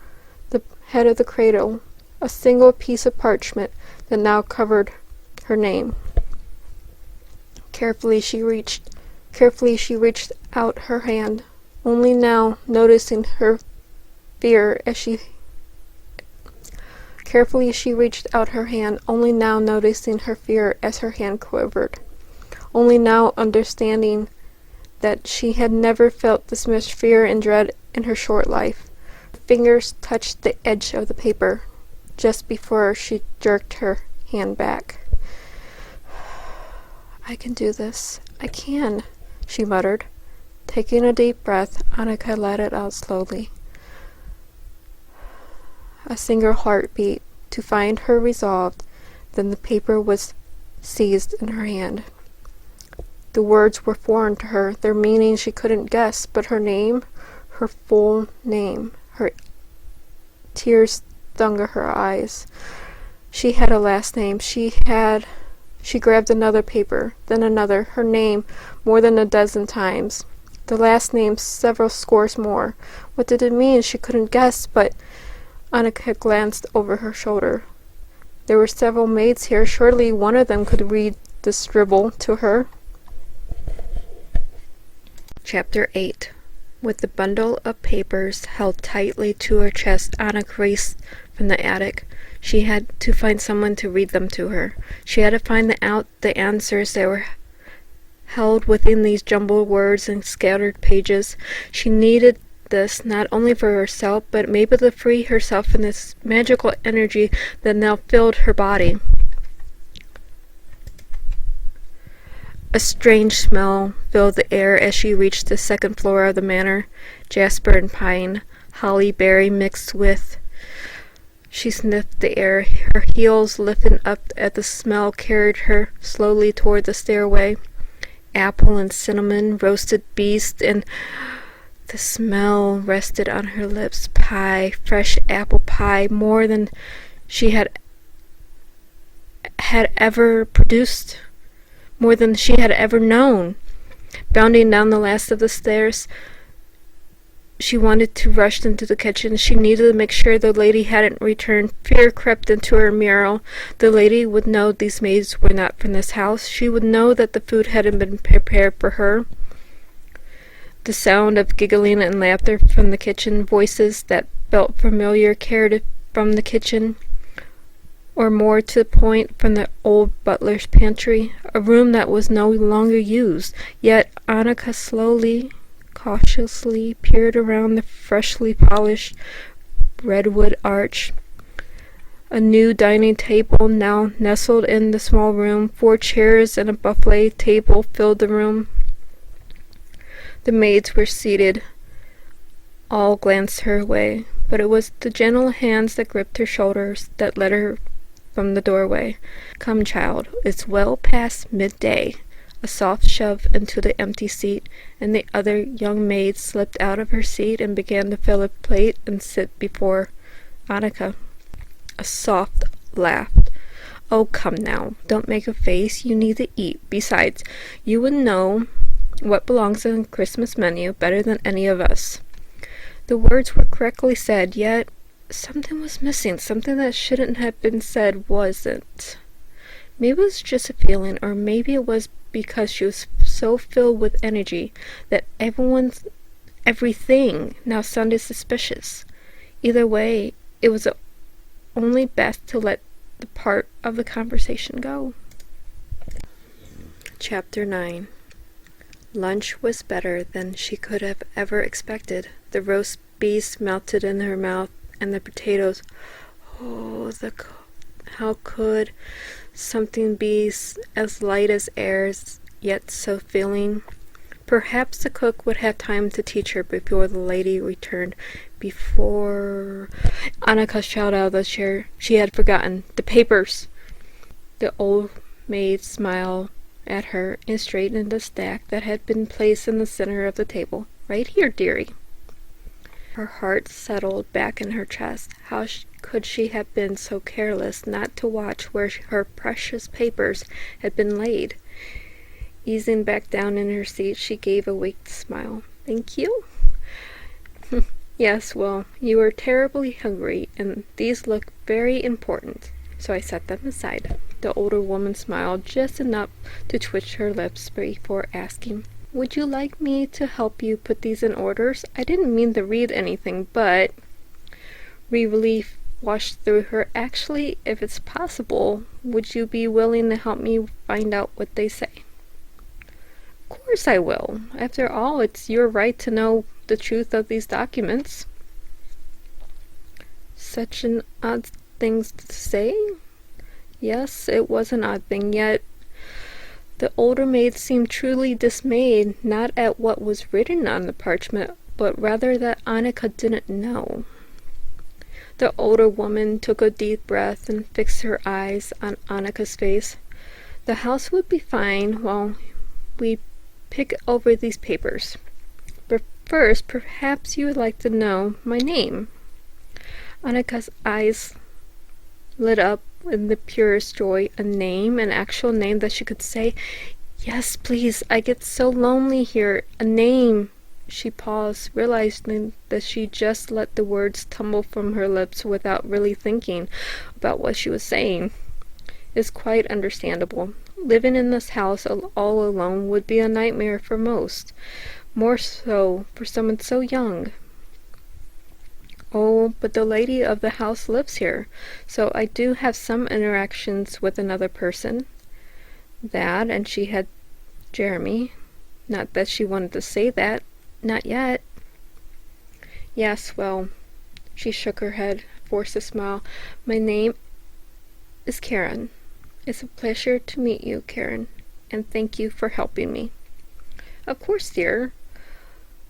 the head of the cradle, a single piece of parchment that now covered her name. Carefully she reached out her hand, only now noticing her fear as she her hand quivered, only now understanding that she had never felt this much fear and dread in her short life. Her fingers touched the edge of the paper just before she jerked her hand back. I can do this. I can, she muttered. Taking a deep breath, Annika let it out slowly. A single heartbeat to find her resolved, then the paper was seized in her hand. The words were foreign to her, their meaning she couldn't guess, but her name, her full name, her tears stung her eyes. She had a last name. She grabbed another paper, then another, her name more than a dozen times. The last name several scores more. What did it mean? She couldn't guess, but Annika glanced over her shoulder. There were several maids here. Surely one of them could read the scribble to her. Chapter 8. With the bundle of papers held tightly to her chest, Annika raced from the attic. She had to find someone to read them to her. She had to find out the answers that were held within these jumbled words and scattered pages. She needed this not only for herself, but maybe to free herself from this magical energy that now filled her body. A strange smell filled the air as she reached the second floor of the manor. Jasper and pine, holly berry mixed with. She sniffed the air. Her heels lifted up at the smell carried her slowly toward the stairway. Apple and cinnamon, roasted beast, and the smell rested on her lips. Pie, fresh apple pie, more than she had ever produced, more than she had ever known. Bounding down the last of the stairs, she wanted to rush into the kitchen. She needed to make sure the lady hadn't returned. Fear crept into her marrow. The lady would know these maids were not from this house. She would know that the food hadn't been prepared for her. The sound of giggling and laughter from the kitchen, voices that felt familiar carried from the kitchen, or more to the point, from the old butler's pantry, a room that was no longer used. Yet Annika slowly, cautiously peered around the freshly polished redwood arch. A new dining table now nestled in the small room. 4 chairs and a buffet table filled the room. The maids were seated. All glanced her way, but it was the gentle hands that gripped her shoulders that led her from the doorway. "Come, child, it's well past midday." A soft shove into the empty seat, and the other young maid slipped out of her seat and began to fill a plate and sit before Annika. A soft laugh. "Oh, come now, don't make a face. You need to eat. Besides, you would know what belongs on the Christmas menu better than any of us." The words were correctly said, yet something was missing. Something that shouldn't have been said wasn't. Maybe it was just a feeling, or maybe it was because she was so filled with energy that everything now sounded suspicious. Either way, it was only best to let the part of the conversation go. Chapter 9. Lunch was better than she could have ever expected. The roast beef melted in her mouth, and the potatoes. Oh, how could something be as light as air, yet so filling? Perhaps the cook would have time to teach her before the lady returned. Before Annika shouted out of the chair. She had forgotten. The papers! The old maid smiled at her and straightened the stack that had been placed in the center of the table. "Right here, dearie." Her heart settled back in her chest. How could she have been so careless not to watch where her precious papers had been laid? Easing back down in her seat, she gave a weak smile. "Thank you." "Yes, well, you were terribly hungry, and these look very important, so I set them aside." The older woman smiled just enough to twitch her lips before asking, "Would you like me to help you put these in orders? I didn't mean to read anything, but..." Relief washed through her. "Actually, if it's possible, would you be willing to help me find out what they say?" "Of course I will. After all, it's your right to know the truth of these documents." Such an odd thing to say. Yes, it was an odd thing, yet the older maid seemed truly dismayed, not at what was written on the parchment, but rather that Annika didn't know. The older woman took a deep breath and fixed her eyes on Annika's face. "The house would be fine while we pick over these papers. But first, perhaps you would like to know my name." Annika's eyes lit up in the purest joy. A name, an actual name that she could say, "Yes, please, I get so lonely here. A name." She paused, realizing that she just let the words tumble from her lips without really thinking about what she was saying. It's quite understandable. Living in this house all alone would be a nightmare for most, more so for someone so young. Oh, but the lady of the house lives here, so I do have some interactions with another person. That, and she had Jeremy. Not that she wanted to say that. Not yet. Yes, well, she shook her head, forced a smile. My name is Karen. It's a pleasure to meet you, Karen, and thank you for helping me. Of course, dear.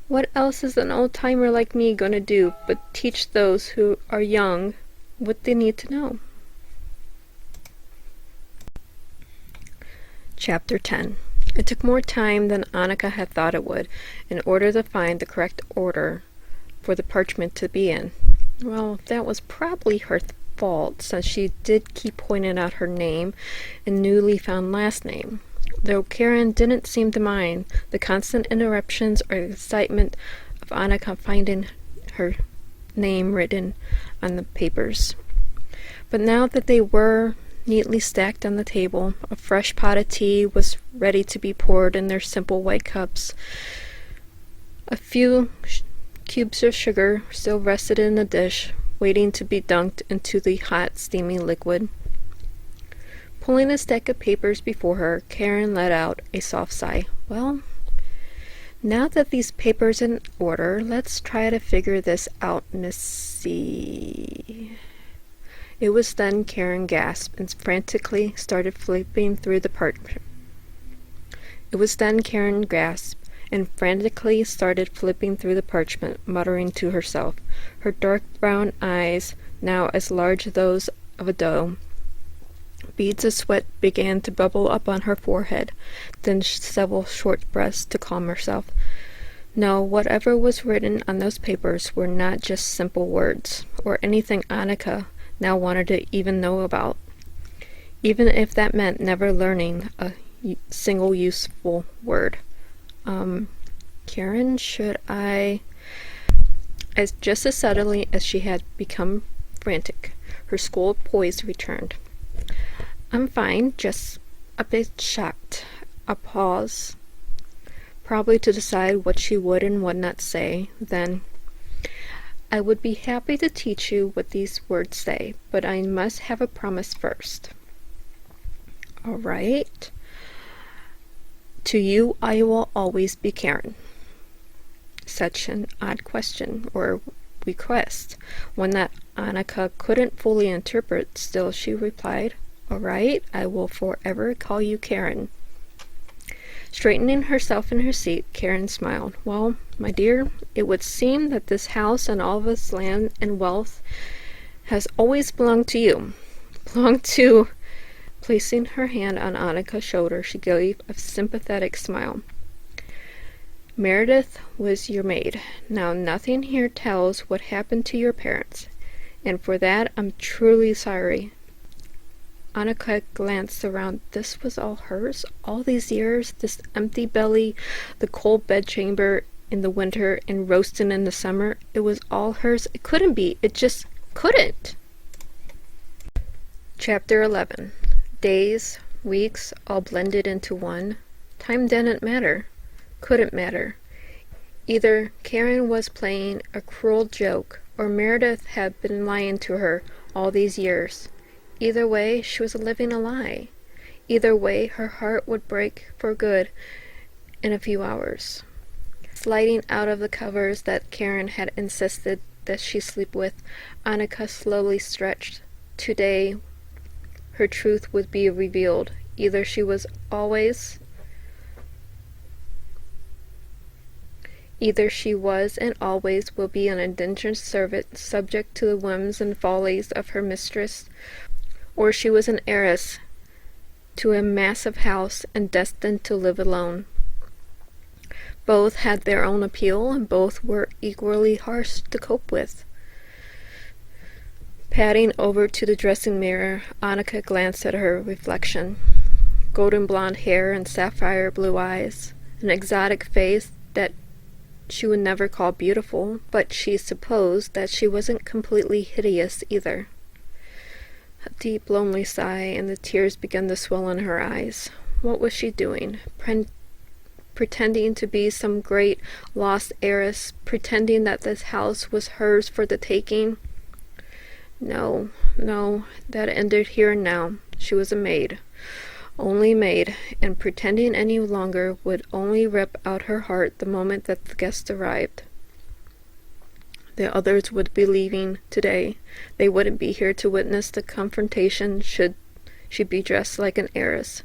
What else is an old-timer like me going to do but teach those who are young what they need to know? Chapter 10. It took more time than Annika had thought it would in order to find the correct order for the parchment to be in. Well, that was probably her fault, since she did keep pointing out her name and newly found last name, though Karen didn't seem to mind the constant interruptions or excitement of Annika finding her name written on the papers. But now that they were neatly stacked on the table, a fresh pot of tea was ready to be poured in their simple white cups. A few cubes of sugar still rested in a dish, waiting to be dunked into the hot, steamy liquid. Pulling a stack of papers before her, Karen let out a soft sigh. Well, now that these papers are in order, let's try to figure this out, Missy. It was then Karen gasped and frantically started flipping through the parchment. Muttering to herself, her dark brown eyes now as large as those of a doe. Beads of sweat began to bubble up on her forehead, then several short breaths to calm herself. No, whatever was written on those papers were not just simple words, or anything Annika now wanted to even know about, even if that meant never learning a single useful word. Karen, should I... Just as suddenly as she had become frantic, her school poise returned. I'm fine, just a bit shocked. A pause, probably to decide what she would and would not say. Then, I would be happy to teach you what these words say, but I must have a promise first. All right. To you I will always be Karen. Such an odd question, or request, one that Annika couldn't fully interpret. Still, she replied, all right, I will forever call you Karen. Straightening herself in her seat, Karen smiled. Well, my dear, it would seem that this house and all of its land and wealth has always belonged to you. Placing her hand on Annika's shoulder, she gave a sympathetic smile. Meredith was your maid. Now, nothing here tells what happened to your parents, and for that I'm truly sorry. Annika glanced around. This was all hers? All these years? This empty belly, the cold bedchamber in the winter, and roasting in the summer? It was all hers? It couldn't be. It just couldn't. Chapter 11. Days, weeks, all blended into one. Time didn't matter. Couldn't matter. Either Karen was playing a cruel joke, or Meredith had been lying to her all these years. Either way, she was living a lie. Either way, her heart would break for good in a few hours. Sliding out of the covers that Karen had insisted that she sleep with, Annika slowly stretched. Today, her truth would be revealed. Either she was and always will be an indentured servant, subject to the whims and follies of her mistress, or she was an heiress to a massive house and destined to live alone. Both had their own appeal, and both were equally harsh to cope with. Padding over to the dressing mirror, Annika glanced at her reflection. Golden blonde hair and sapphire blue eyes, an exotic face that she would never call beautiful, but she supposed that she wasn't completely hideous either. A deep, lonely sigh, and the tears began to swell in her eyes. What was she doing? Pretending to be some great lost heiress, pretending that this house was hers for the taking? No, that ended here and now. She was a maid. Only maid, and pretending any longer would only rip out her heart the moment that the guests arrived. The others would be leaving today. They wouldn't be here to witness the confrontation should she be dressed like an heiress.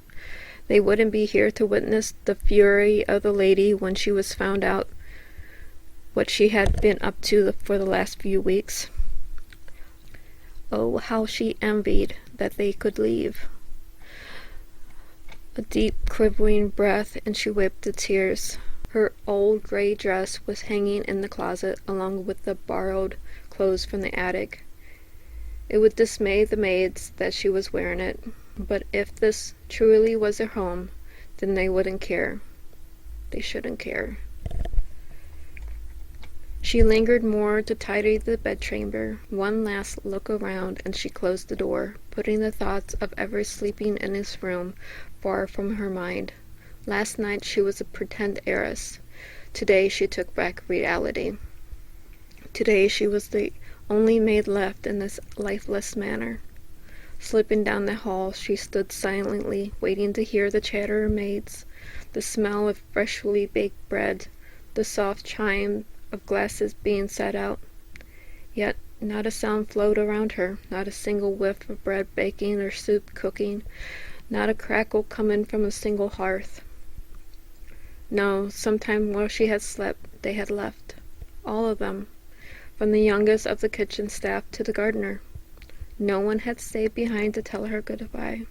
They wouldn't be here to witness the fury of the lady when she was found out what she had been up to for the last few weeks. Oh, how she envied that they could leave. A deep, quivering breath, and she wiped the tears. Her old gray dress was hanging in the closet, along with the borrowed clothes from the attic. It would dismay the maids that she was wearing it, but if this truly was their home, then they wouldn't care. They shouldn't care. She lingered more to tidy the bedchamber. One last look around, and she closed the door, putting the thoughts of ever sleeping in his room far from her mind. Last night she was a pretend heiress. Today she took back reality. Today she was the only maid left in this lifeless manor. Slipping down the hall, she stood silently, waiting to hear the chatter of maids, the smell of freshly baked bread, the soft chime of glasses being set out. Yet not a sound flowed around her, not a single whiff of bread baking or soup cooking, not a crackle coming from a single hearth. No, sometime while she had slept, they had left. All of them, from the youngest of the kitchen staff to the gardener. No one had stayed behind to tell her goodbye.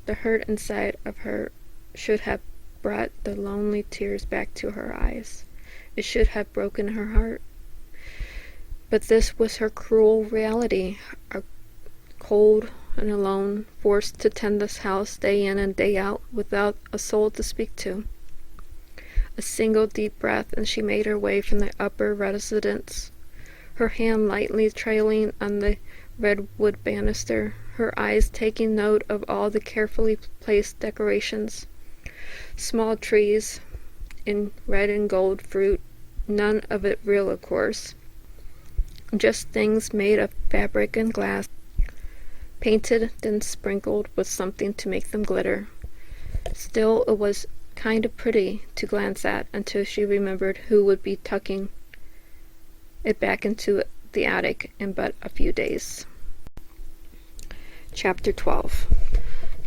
The hurt inside of her should have brought the lonely tears back to her eyes. It should have broken her heart. But this was her cruel reality, cold and alone, forced to tend this house day in and day out without a soul to speak to. A single deep breath, and she made her way from the upper residence, her hand lightly trailing on the redwood banister, her eyes taking note of all the carefully placed decorations. Small trees in red and gold fruit, none of it real, of course. Just things made of fabric and glass, painted then sprinkled with something to make them glitter. Still, it was kind of pretty to glance at until she remembered who would be tucking it back into the attic in but a few days. Chapter 12.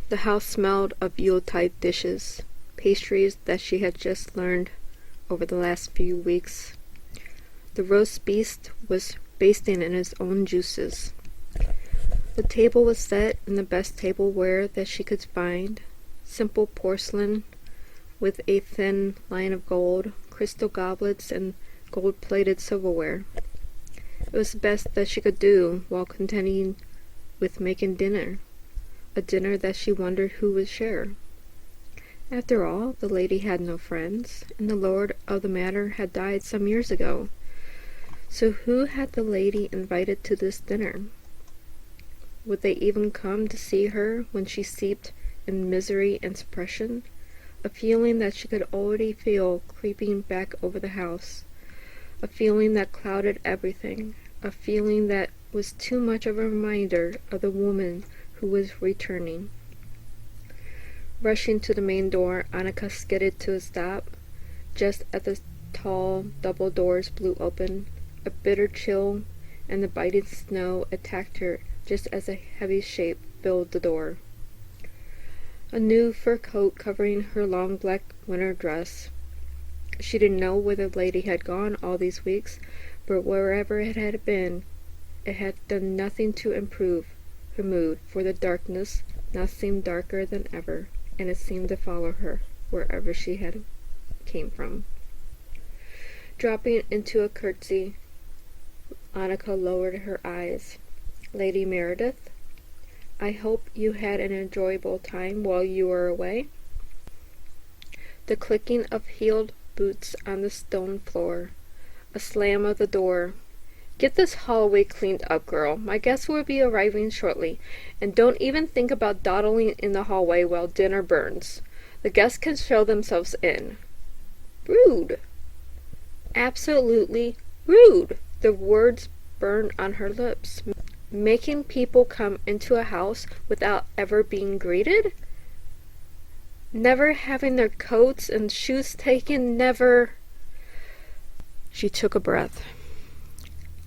The house smelled of Yuletide dishes, pastries that she had just learned over the last few weeks. The roast beast was basting in its own juices. The table was set in the best tableware that she could find, simple porcelain with a thin line of gold, crystal goblets, and gold-plated silverware. It was the best that she could do while contending with making dinner, a dinner that she wondered who would share. After all, the lady had no friends, and the lord of the manor had died some years ago. So who had the lady invited to this dinner? Would they even come to see her when she seeped in misery and suppression? A feeling that she could already feel creeping back over the house, a feeling that clouded everything, a feeling that was too much of a reminder of the woman who was returning. Rushing to the main door, Annika skidded to a stop, just as the tall double doors blew open. A bitter chill and the biting snow attacked her just as a heavy shape filled the door. A new fur coat covering her long black winter dress. She didn't know where the lady had gone all these weeks, but wherever it had been, it had done nothing to improve her mood, for the darkness now seemed darker than ever, and it seemed to follow her wherever she had came from. Dropping into a curtsy, Annika lowered her eyes. Lady Meredith, I hope you had an enjoyable time while you were away. The clicking of heeled boots on the stone floor. A slam of the door. "Get this hallway cleaned up, girl. My guests will be arriving shortly, and don't even think about dawdling in the hallway while dinner burns. The guests can show themselves in." Rude. Absolutely rude. The words burned on her lips. Making people come into a house without ever being greeted? Never having their coats and shoes taken? Never. She took a breath.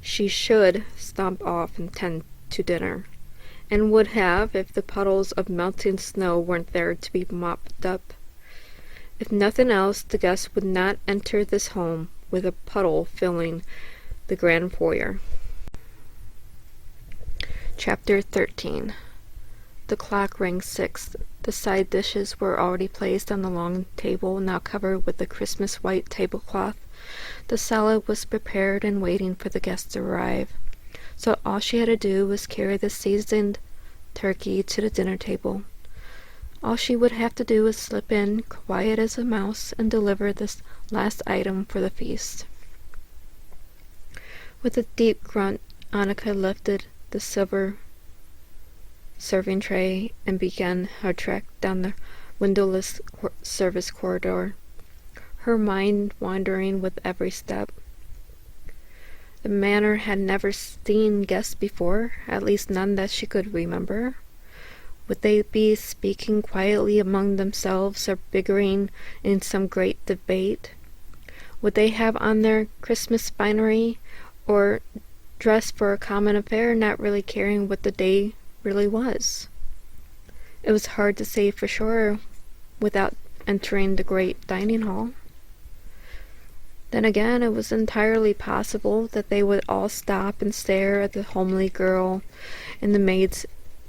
She should stomp off and tend to dinner, and would have if the puddles of melting snow weren't there to be mopped up. If nothing else, the guests would not enter this home with a puddle filling the grand foyer. Chapter 13. The clock rang 6. The side dishes were already placed on the long table, now covered with a Christmas white tablecloth. The salad was prepared and waiting for the guests to arrive, so all she had to do was carry the seasoned turkey to the dinner table. All she would have to do was slip in, quiet as a mouse, and deliver this last item for the feast. With a deep grunt, Annika lifted the silver serving tray and began her trek down the windowless service corridor, her mind wandering with every step. The manor had never seen guests before, at least none that she could remember. Would they be speaking quietly among themselves or bickering in some great debate? Would they have on their Christmas finery or dress for a common affair, not really caring what the day really was? It was hard to say for sure without entering the great dining hall. Then again, it was entirely possible that they would all stop and stare at the homely girl in the maid's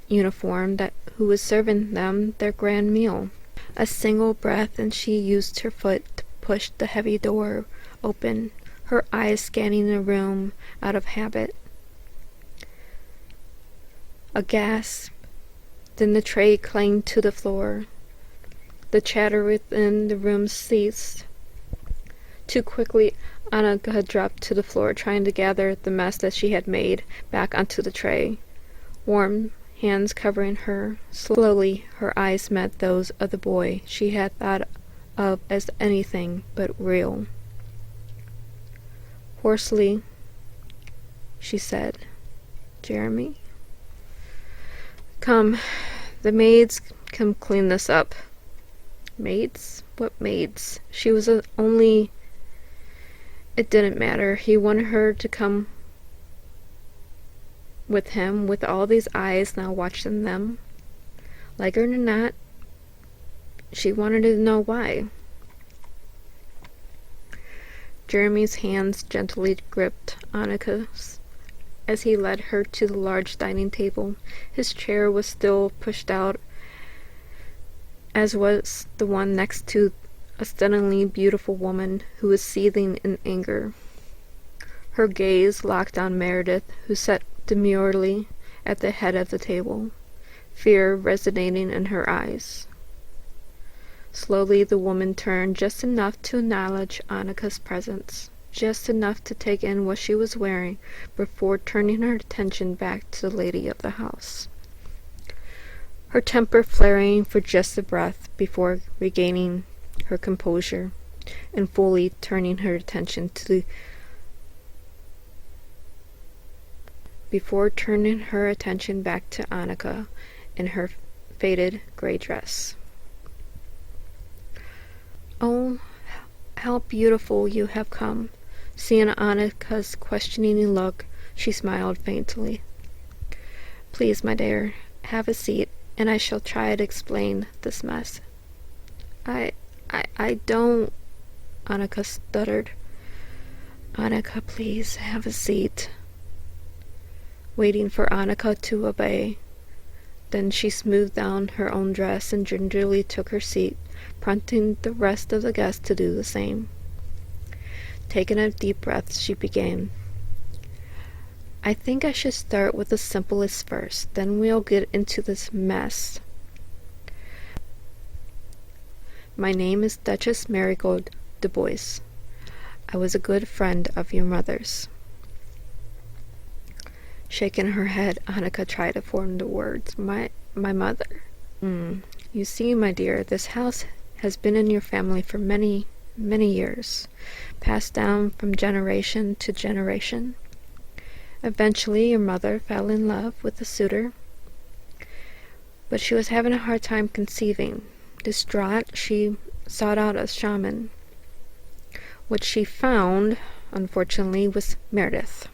uniform who was serving them their grand meal. A single breath, and she used her foot to push the heavy door open, her eyes scanning the room out of habit. A gasp, then the tray clanged to the floor. The chatter within the room ceased. Too quickly, Annika had dropped to the floor, trying to gather the mess that she had made back onto the tray. Warm hands covering her. Slowly, her eyes met those of the boy she had thought of as anything but real. Hoarsely, she said, "Jeremy? Come, the maids can clean this up." Maids? What maids? She was only... It didn't matter. He wanted her to come with him, with all these eyes now watching them. Like it or not, she wanted to know why. Jeremy's hands gently gripped Annika's as he led her to the large dining table. His chair was still pushed out, as was the one next to a stunningly beautiful woman who was seething in anger. Her gaze locked on Meredith, who sat demurely at the head of the table, fear resonating in her eyes. Slowly the woman turned just enough to acknowledge Annika's presence, just enough to take in what she was wearing before turning her attention back to the lady of the house. Her temper flaring for just a breath before regaining her composure and fully turning her attention to back to Annika in her faded gray dress. "Oh, how beautiful you have come." Seeing Annika's questioning look, she smiled faintly. "Please, my dear, have a seat, and I shall try to explain this mess." I don't," Annika stuttered. "Annika, please, have a seat." Waiting for Annika to obey. Then she smoothed down her own dress and gingerly took her seat, prompting the rest of the guests to do the same. Taking a deep breath, she began. "I think I should start with the simplest first, then we'll get into this mess. My name is Duchess Marigold Du Bois. I was a good friend of your mother's. Shaking her head, Annika tried to form the words. My mother. You see, my dear, this house has been in your family for many, many years, passed down from generation to generation. Eventually, your mother fell in love with a suitor, but she was having a hard time conceiving. Distraught, she sought out a shaman. What she found, unfortunately, was Meredith.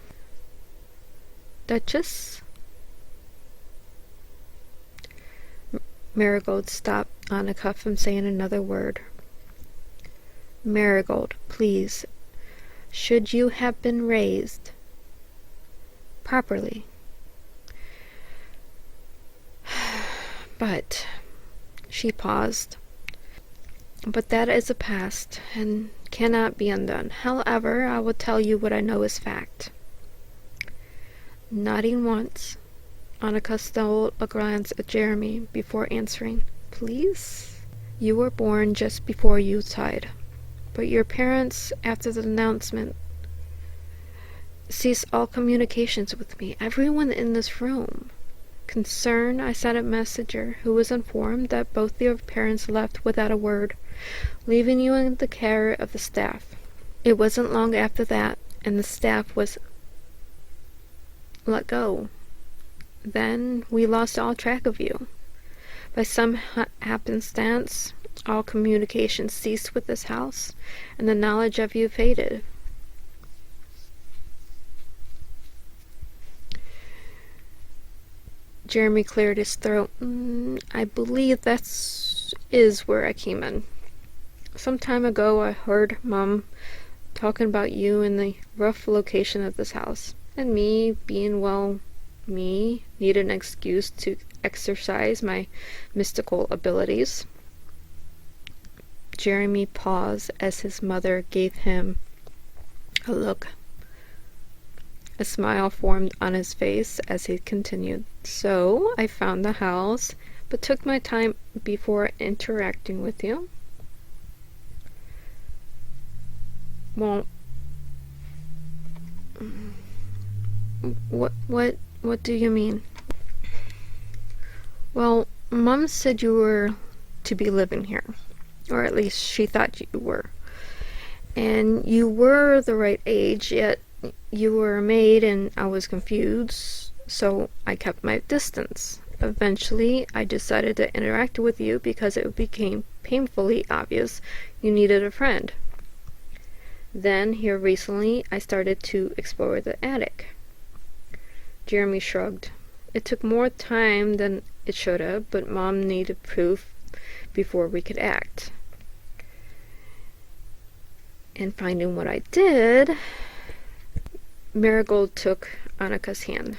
Duchess? Marigold stopped Annika from saying another word. Marigold, please, should you have been raised properly? But, she paused, but that is a past, and cannot be undone. However, I will tell you what I know is fact. Nodding once, Annika stole a glance at Jeremy before answering. Please? You were born just before Yuletide, but your parents, after the announcement, ceased all communications with me. Everyone in this room. Concerned, I sent a messenger who was informed that both your parents left without a word, leaving you in the care of the staff. It wasn't long after that, and the staff was let go. Then we lost all track of you. By some happenstance, all communication ceased with this house, and the knowledge of you faded. Jeremy cleared his throat. I believe that is where I came in. Some time ago I heard Mom talking about you in the rough location of this house, and me, being, well, me, needed an excuse to exercise my mystical abilities. Jeremy paused as his mother gave him a look. A smile formed on his face as he continued. So, I found the house, but took my time before interacting with you. Well, what do you mean? Well, Mom said you were to be living here, or at least she thought you were. And you were the right age, yet you were a maid and I was confused, so I kept my distance. Eventually, I decided to interact with you because it became painfully obvious you needed a friend. Then, here recently, I started to explore the attic. Jeremy shrugged. It took more time than it should have, but Mom needed proof before we could act. And finding what I did, Marigold took Annika's hand.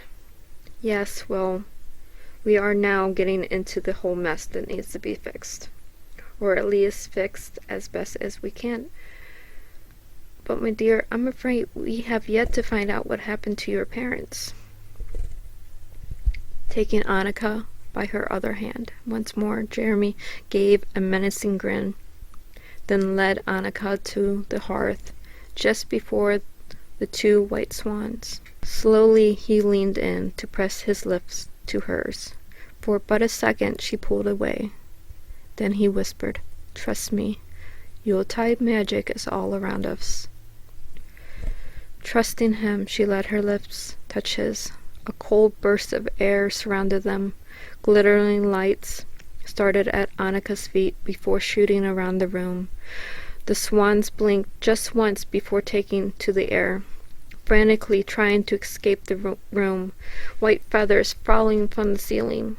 Yes, well, we are now getting into the whole mess that needs to be fixed. Or at least fixed as best as we can. But my dear, I'm afraid we have yet to find out what happened to your parents. Taking Annika by her other hand, once more Jeremy gave a menacing grin, then led Annika to the hearth, just before the two white swans. Slowly he leaned in to press his lips to hers. For but a second she pulled away. Then he whispered, Trust me, Yuletide magic is all around us. Trusting him, she let her lips touch his. A cold burst of air surrounded them. Glittering lights started at Annika's feet before shooting around the room. The swans blinked just once before taking to the air, frantically trying to escape the room, white feathers falling from the ceiling.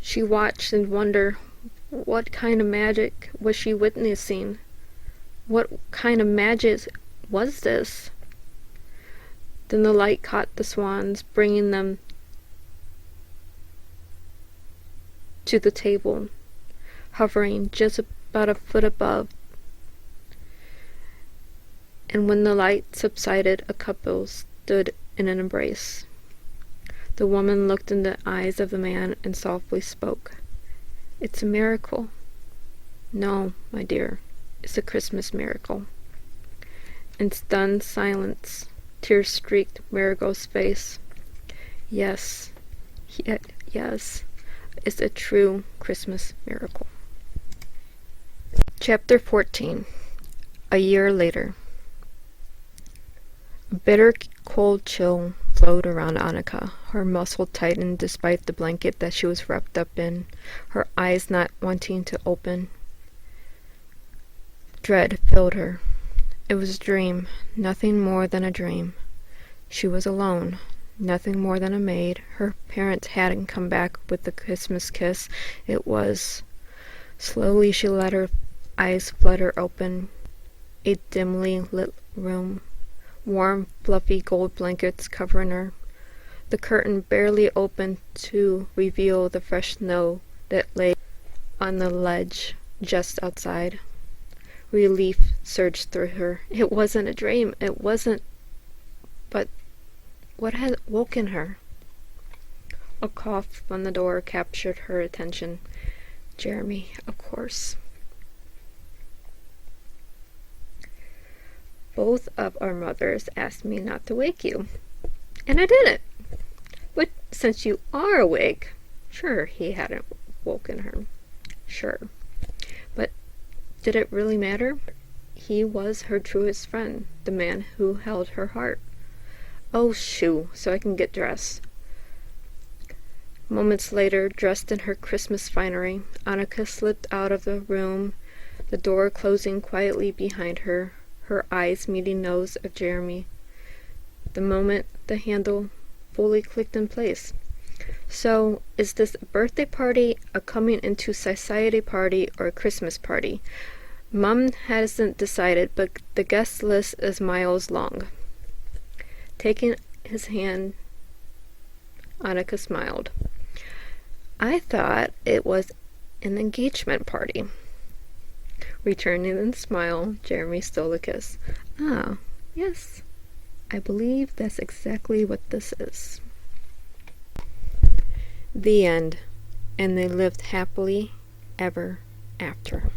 She watched and wondered what kind of magic was she witnessing. What kind of magic was this? Then the light caught the swans, bringing them to the table, hovering just about a foot above. And when the light subsided, a couple stood in an embrace. The woman looked in the eyes of the man and softly spoke. It's a miracle. No, my dear, it's a Christmas miracle. In stunned silence, tears streaked Marigold's face. Yes, yes, it's a true Christmas miracle. Chapter 14. A year later. A bitter cold chill flowed around Annika. Her muscles tightened despite the blanket that she was wrapped up in, her eyes not wanting to open. Dread filled her. It was a dream, nothing more than a dream. She was alone, nothing more than a maid. Her parents hadn't come back with the Christmas kiss. It was... Slowly she let her eyes flutter open. A dimly lit room. Warm, fluffy gold blankets covering her. The curtain barely opened to reveal the fresh snow that lay on the ledge just outside. Relief surged through her. It wasn't a dream. It wasn't... But what had woken her? A cough on the door captured her attention. Jeremy, of course. Both of our mothers asked me not to wake you, and I didn't. But since you are awake, sure, he hadn't woken her. Sure. But did it really matter? He was her truest friend, the man who held her heart. Oh, shoo, so I can get dressed. Moments later, dressed in her Christmas finery, Annika slipped out of the room, the door closing quietly behind her, her eyes meeting those of Jeremy. The moment the handle fully clicked in place. So, is this a birthday party, a coming into society party, or a Christmas party? Mum hasn't decided, but the guest list is miles long. Taking his hand, Annika smiled. I thought it was an engagement party. Returning the smile, Jeremy stole a kiss. Ah, yes. I believe that's exactly what this is. The end. And they lived happily ever after.